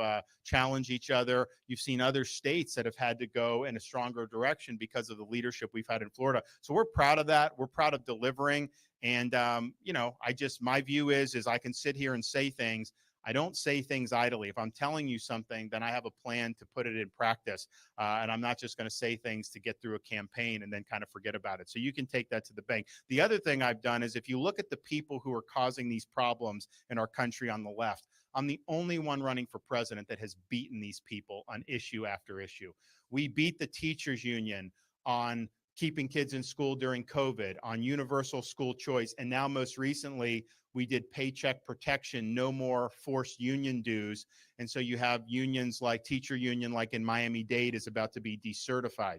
S6: challenge each other. You've seen other states that have had to go in a stronger direction because of the leadership we've had in Florida. So we're proud of that. We're proud of delivering. And, my view is I can sit here and say things. I don't say things idly. If I'm telling you something, then I have a plan to put it in practice. And I'm not just going to say things to get through a campaign and then kind of forget about it. So you can take that to the bank. The other thing I've done is if you look at the people who are causing these problems in our country on the left, I'm the only one running for president that has beaten these people on issue after issue. We beat the teachers union on keeping kids in school during COVID, on universal school choice. And now most recently, we did paycheck protection, no more forced union dues. And so you have unions like teacher union, like in Miami-Dade, is about to be decertified.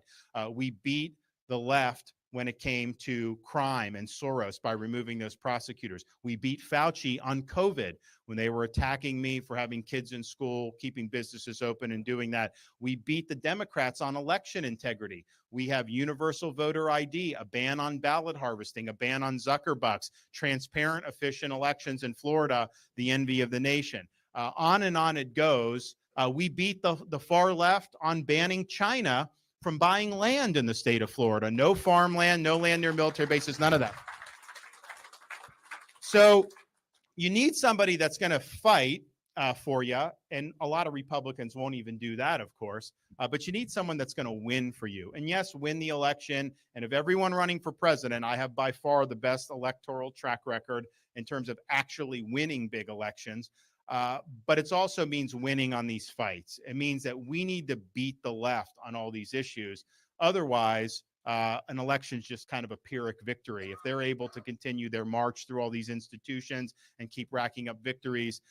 S6: We beat the left when it came to crime and Soros by removing those prosecutors. We beat Fauci on COVID when they were attacking me for having kids in school, keeping businesses open and doing that. We beat the Democrats on election integrity. We have universal voter ID, a ban on ballot harvesting, a ban on Zuckerbucks, transparent, efficient elections in Florida, the envy of the nation. On and on it goes. We beat the far left on banning China from buying land in the state of Florida. No farmland, no land near military bases, none of that. So you need somebody that's going to fight for you. And a lot of Republicans won't even do that, of course. But you need someone that's going to win for you. And yes, win the election. And of everyone running for president, I have by far the best electoral track record in terms of actually winning big elections. But it also means winning on these fights. It means that we need to beat the left on all these issues. Otherwise, an election is just kind of a Pyrrhic victory. If they're able to continue their march through all these institutions and keep racking up victories,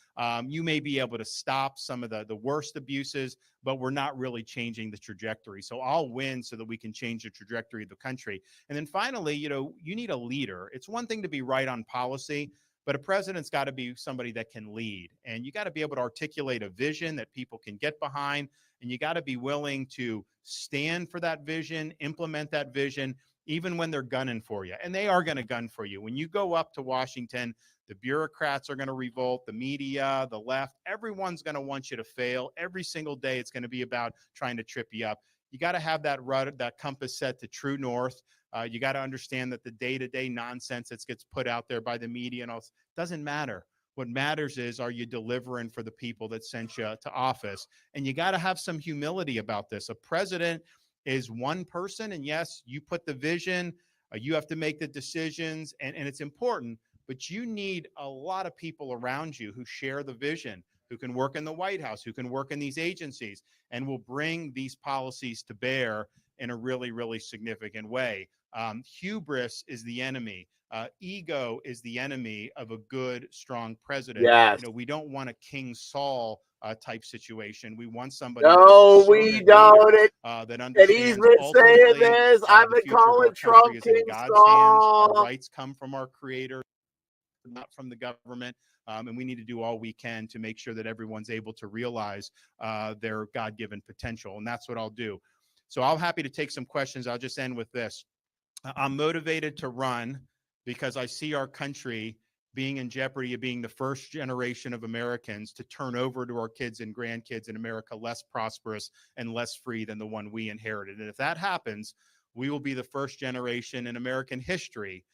S6: you may be able to stop some of the worst abuses, but we're not really changing the trajectory. So I'll win so that we can change the trajectory of the country. And then finally, you need a leader. It's one thing to be right on policy, but a president's got to be somebody that can lead. And you got to be able to articulate a vision that people can get behind. And you got to be willing to stand for that vision, implement that vision, even when they're gunning for you. And they are going to gun for you. When you go up to Washington, the bureaucrats are going to revolt, the media, the left, everyone's going to want you to fail. Every single day, it's going to be about trying to trip you up. You got to have that rudder, that compass set to true north. You got to understand that the day-to-day nonsense that gets put out there by the media and all doesn't matter. What matters is, are you delivering for the people that sent you to office? And you got to have some humility about this. A president is one person, and yes, you put the vision, you have to make the decisions, and it's important, but you need a lot of people around you who share the vision, who can work in the White House, who can work in these agencies, and will bring these policies to bear in a really, really significant way. Hubris is the enemy. Ego is the enemy of a good, strong president.
S1: Yes.
S6: We don't want a King Saul type situation. We want somebody
S1: No, we don't.
S6: that
S1: And he's
S6: understands
S1: been saying this. I've
S6: the
S1: been
S6: future of our
S1: calling
S6: country
S1: Trump
S6: is in
S1: King
S6: God's hands. Our
S1: Saul.
S6: rights come from our Creator, not from the government. And we need to do all we can to make sure that everyone's able to realize their God-given potential. And that's what I'll do. So I'm happy to take some questions. I'll just end with this. I'm motivated to run because I see our country being in jeopardy of being the first generation of Americans to turn over to our kids and grandkids in America less prosperous and less free than the one we inherited. And if that happens, we will be the first generation in American history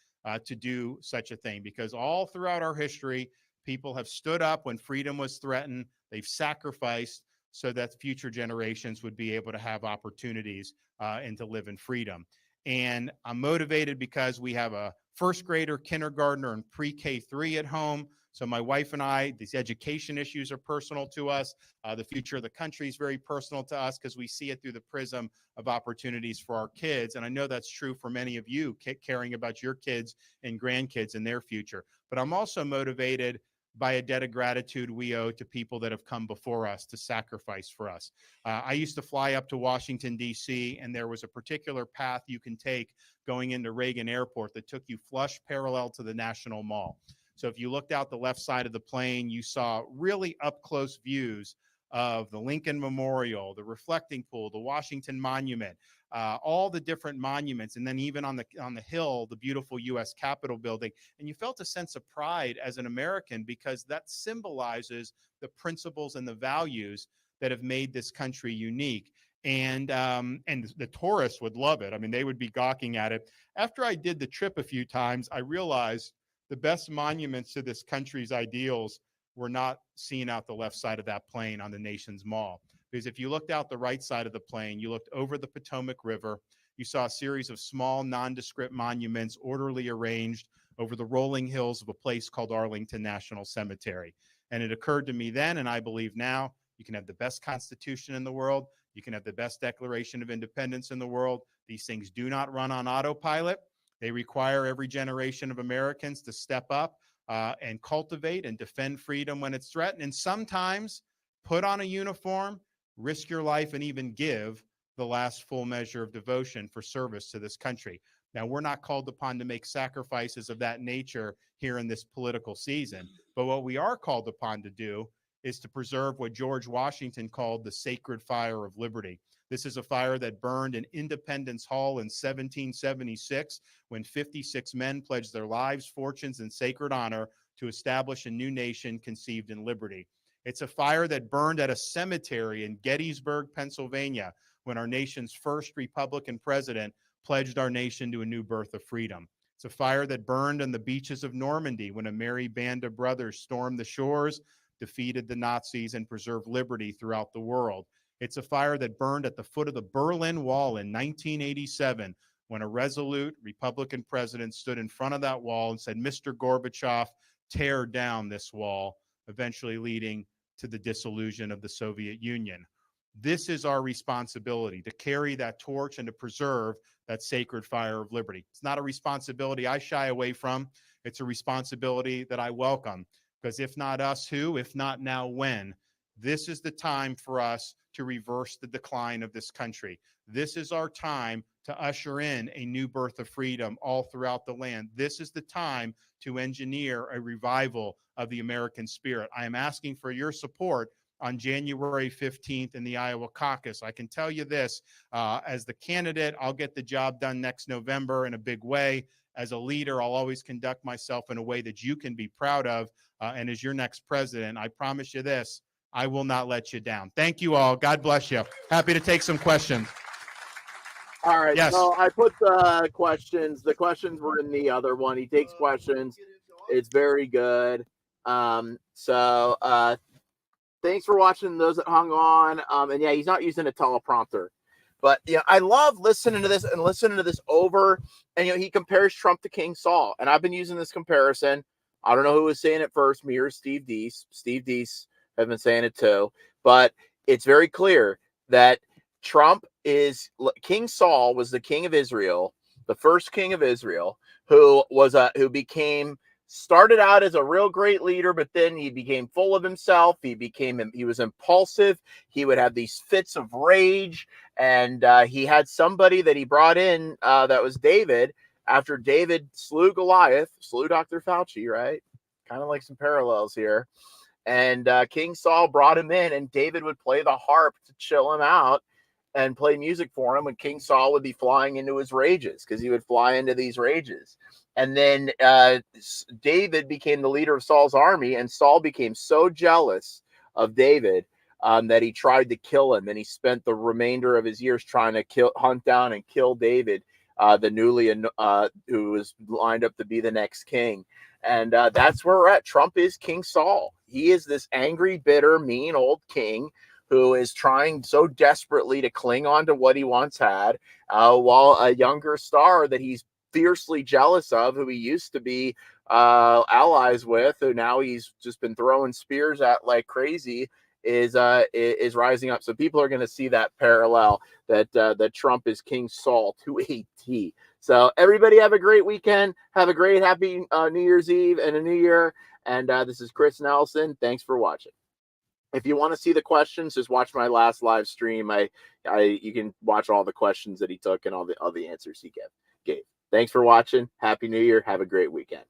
S6: to do such a thing, because all throughout our history, people have stood up when freedom was threatened. They've sacrificed so that future generations would be able to have opportunities and to live in freedom. And I'm motivated because we have a first grader, kindergartner, and pre-K 3 at home. So my wife and I, these education issues are personal to us. The future of the country is very personal to us because we see it through the prism of opportunities for our kids. And I know that's true for many of you caring about your kids and grandkids and their future. But I'm also motivated by a debt of gratitude we owe to people that have come before us to sacrifice for us. I used to fly up to Washington, D.C., and there was a particular path you can take going into Reagan Airport that took you flush parallel to the National Mall. So if you looked out the left side of the plane, you saw really up-close views of the Lincoln Memorial, the reflecting pool, the Washington Monument, all the different monuments, and then even on the hill, the beautiful U.S. Capitol building. And you felt a sense of pride as an American because that symbolizes the principles and the values that have made this country unique. And the tourists would love it. I mean, they would be gawking at it. After I did the trip a few times, I realized the best monuments to this country's ideals were not seen out the left side of that plane on the nation's mall. Because if you looked out the right side of the plane, you looked over the Potomac River, you saw a series of small, nondescript monuments orderly arranged over the rolling hills of a place called Arlington National Cemetery. And it occurred to me then, and I believe now, you can have the best Constitution in the world, you can have the best Declaration of Independence in the world. These things do not run on autopilot. They require every generation of Americans to step up and cultivate and defend freedom when it's threatened. And sometimes put on a uniform, risk your life, and even give the last full measure of devotion for service to this country. Now, we're not called upon to make sacrifices of that nature here in this political season, but what we are called upon to do is to preserve what George Washington called the sacred fire of liberty. This is a fire that burned in Independence Hall in 1776 when 56 men pledged their lives, fortunes, and sacred honor to establish a new nation conceived in liberty. It's a fire that burned at a cemetery in Gettysburg, Pennsylvania, when our nation's first Republican president pledged our nation to a new birth of freedom. It's a fire that burned on the beaches of Normandy when a merry band of brothers stormed the shores, defeated the Nazis, and preserved liberty throughout the world. It's a fire that burned at the foot of the Berlin Wall in 1987, when a resolute Republican president stood in front of that wall and said, "Mr. Gorbachev, tear down this wall," eventually leading to the dissolution of the Soviet Union. This is our responsibility, to carry that torch and to preserve that sacred fire of liberty. It's not a responsibility I shy away from. It's a responsibility that I welcome, because if not us, who? If not now, when? This is the time for us to reverse the decline of this country. This is our time to usher in a new birth of freedom all throughout the land. This is the time to engineer a revival of the American spirit. I am asking for your support on January 15th in the Iowa caucus. I can tell you this, as the candidate, I'll get the job done next November in a big way. As a leader, I'll always conduct myself in a way that you can be proud of. And as your next president, I promise you this, I will not let you down. Thank you all. God bless you. Happy to take some questions.
S1: All right.
S6: Yes.
S1: So I put the questions. The questions were in the other one. He takes questions. It's very good. Thanks for watching those that hung on. And yeah, he's not using a teleprompter. But yeah, I love listening to this and listening to this over. And he compares Trump to King Saul. And I've been using this comparison. I don't know who was saying it first, me or Steve Deese. Steve Deese have been saying it too. But it's very clear that Trump is King Saul was the king of Israel, the first king of Israel, who started out as a real great leader, but then he became full of himself. He was impulsive. He would have these fits of rage, and he had somebody that he brought in that was David. After David slew Goliath, slew Dr. Fauci, right? Kind of like some parallels here. And King Saul brought him in, and David would play the harp to chill him out and play music for him when King Saul would be flying into his rages, because he would fly into these rages. And then David became the leader of Saul's army, and Saul became so jealous of David that he tried to kill him. And he spent the remainder of his years trying to hunt down and kill David, who was lined up to be the next king. And that's where we're at. Trump is King Saul. He is this angry, bitter, mean old king who is trying so desperately to cling on to what he once had, while a younger star that he's fiercely jealous of, who he used to be allies with, who now he's just been throwing spears at like crazy, is rising up. So people are going to see that parallel, that Trump is King Saul to a T. So everybody have a great weekend. Have a great happy New Year's Eve and a new year. And this is Chris Nelson. Thanks for watching. If you want to see the questions, just watch my last live stream. You can watch all the questions that he took and all the answers he gave. Thanks for watching. Happy New Year. Have a great weekend.